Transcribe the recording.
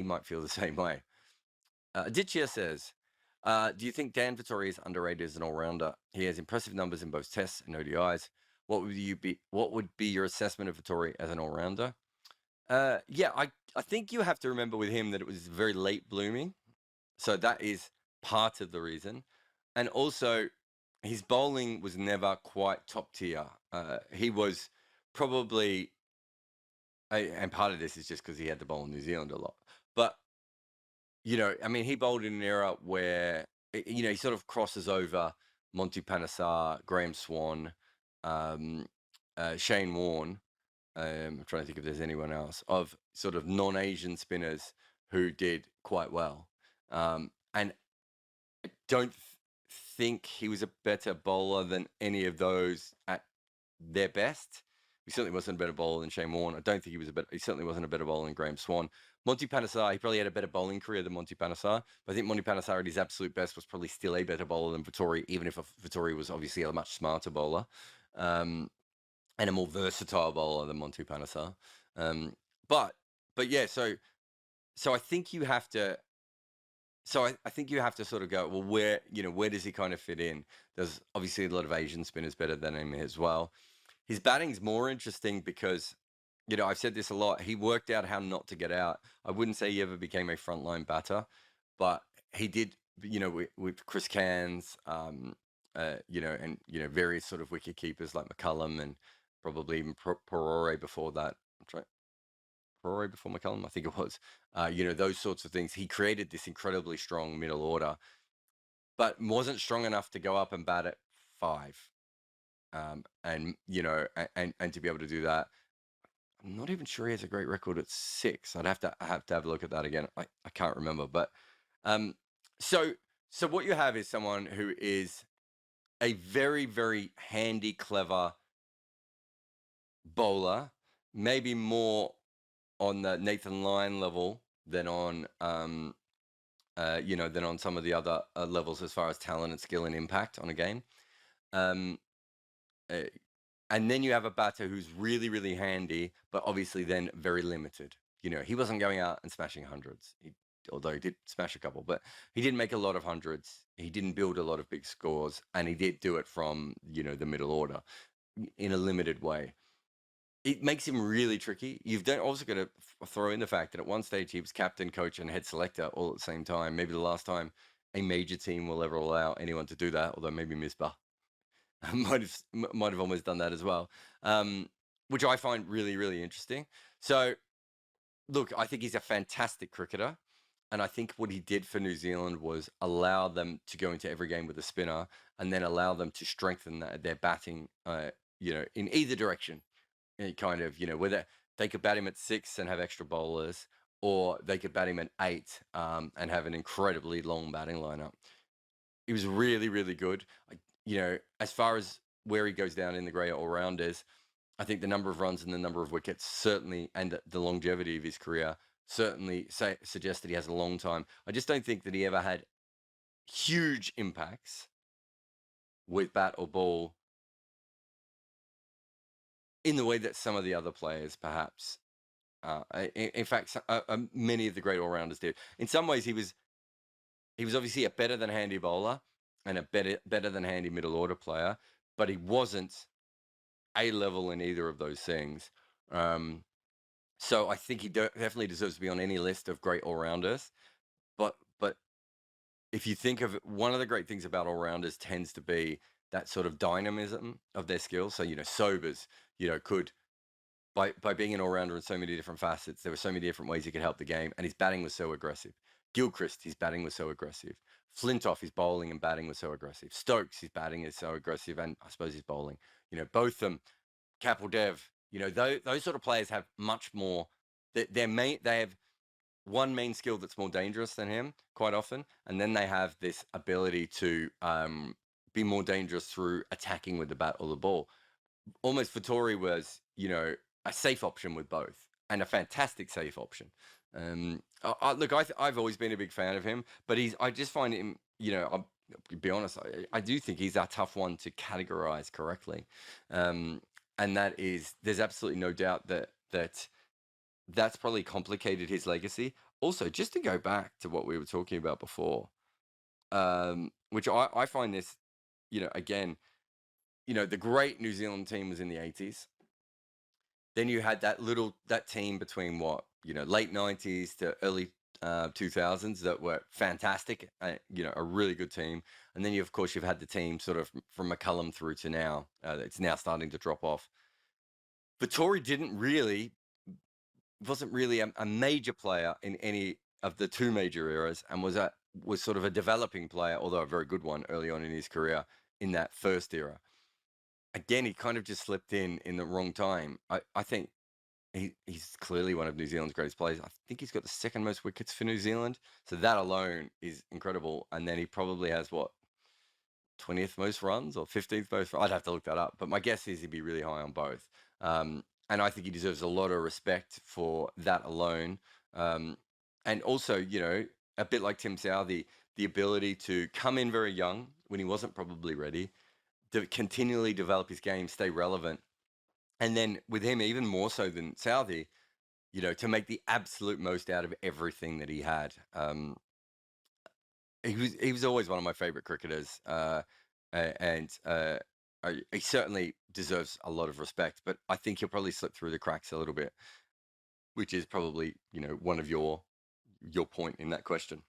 might feel the same way. Aditya says, do you think Dan Vettori is underrated as an all-rounder? He has impressive numbers in both tests and ODIs. What would be your assessment of Vettori as an all-rounder? Yeah, I think you have to remember with him that it was very late blooming. So that is part of the reason. And also, his bowling was never quite top tier. He was probably, and part of this is just because he had to bowl in New Zealand a lot. But, I mean, he bowled in an era where, he sort of crosses over Monty Panesar, Graham Swan, Shane Warne. I'm trying to think if there's anyone else of sort of non-Asian spinners who did quite well. And I don't think he was a better bowler than any of those at their best. He certainly wasn't a better bowler than Shane Warne. I don't think he certainly wasn't a better bowler than Graham Swan. Monty Panesar, he probably had a better bowling career than Monty Panesar. But I think Monty Panesar at his absolute best was probably still a better bowler than Vettori, even if Vettori was obviously a much smarter bowler. And a more versatile bowler than Monty Panesar. But yeah, so I think you have to. So I think you have to sort of go, well, where does he kind of fit in? There's obviously a lot of Asian spinners better than him as well. His batting's more interesting because, I've said this a lot. He worked out how not to get out. I wouldn't say he ever became a frontline batter, but he did, with Chris Cairns, and, various sort of wicket keepers like McCullum and probably even Perore before that. Perore before McCullum, I think it was. Those sorts of things. He created this incredibly strong middle order, but wasn't strong enough to go up and bat at 5. And to be able to do that, I'm not even sure he has a great record at 6. I'd have to have a look at that again. I can't remember, but so what you have is someone who is a very, very handy, clever bowler, maybe more on the Nathan Lyon level than on than on some of the other levels as far as talent and skill and impact on a game. And then you have a batter who's really, really handy, but obviously then very limited. He wasn't going out and smashing hundreds, although he did smash a couple, but he didn't make a lot of hundreds. He didn't build a lot of big scores, and he did do it from, the middle order in a limited way. It makes him really tricky. You've also got to throw in the fact that at one stage he was captain, coach, and head selector all at the same time. Maybe the last time a major team will ever allow anyone to do that, although maybe Misbah might have almost done that as well, which I find really, really interesting. So, look, I think he's a fantastic cricketer. And I think what he did for New Zealand was allow them to go into every game with a spinner and then allow them to strengthen their batting, in either direction. Kind of, whether they could bat him at 6 and have extra bowlers, or they could bat him at 8 and have an incredibly long batting lineup. He was really, really good. As far as where he goes down in the great all-rounders, I think the number of runs and the number of wickets certainly, and the longevity of his career certainly suggest that he has a long time. I just don't think that he ever had huge impacts with bat or ball in the way that some of the other players perhaps, in fact, many of the great all-rounders did. In some ways, he was obviously a better than handy bowler and a better than handy middle order player, but he wasn't a level in either of those things. So I think he definitely deserves to be on any list of great all-rounders. But if you think of it, one of the great things about all-rounders tends to be that sort of dynamism of their skills. So, Sobers, could, by being an all-rounder in so many different facets, there were so many different ways he could help the game, and his batting was so aggressive. Gilchrist, his batting was so aggressive. Flintoff, his bowling and batting was so aggressive. Stokes, his batting is so aggressive, and I suppose his bowling. Both of them, Kapil Dev, those sort of players have much more. They have one main skill that's more dangerous than him quite often, and then they have this ability to be more dangerous through attacking with the bat or the ball. Almost Vettori was, a safe option with both, and a fantastic safe option. Look, I've always been a big fan of him, but I just find him, I'll be honest, I do think he's a tough one to categorize correctly. And that is, there's absolutely no doubt that that's probably complicated his legacy. Also, just to go back to what we were talking about before, which I find this, again, the great New Zealand team was in the 80s. Then you had that team between what, late 90s to early 2000s that were fantastic, a really good team. And then of course, you've had the team sort of from McCullum through to now. It's now starting to drop off. Vettori wasn't really a major player in any of the two major eras, and was sort of a developing player, although a very good one early on in his career in that first era. Again, he kind of just slipped in the wrong time. I think he's clearly one of New Zealand's greatest players. I think he's got the second most wickets for New Zealand, so that alone is incredible. And then he probably has what, 20th most runs or 15th most. I'd have to look that up, but my guess is he'd be really high on both. And I think he deserves a lot of respect for that alone. And also, a bit like Tim Southee, the ability to come in very young when he wasn't probably ready, to continually develop his game, stay relevant, and then with him even more so than Southee, to make the absolute most out of everything that he had. He was always one of my favorite cricketers, and he certainly deserves a lot of respect. But I think he'll probably slip through the cracks a little bit, which is probably one of your point in that question.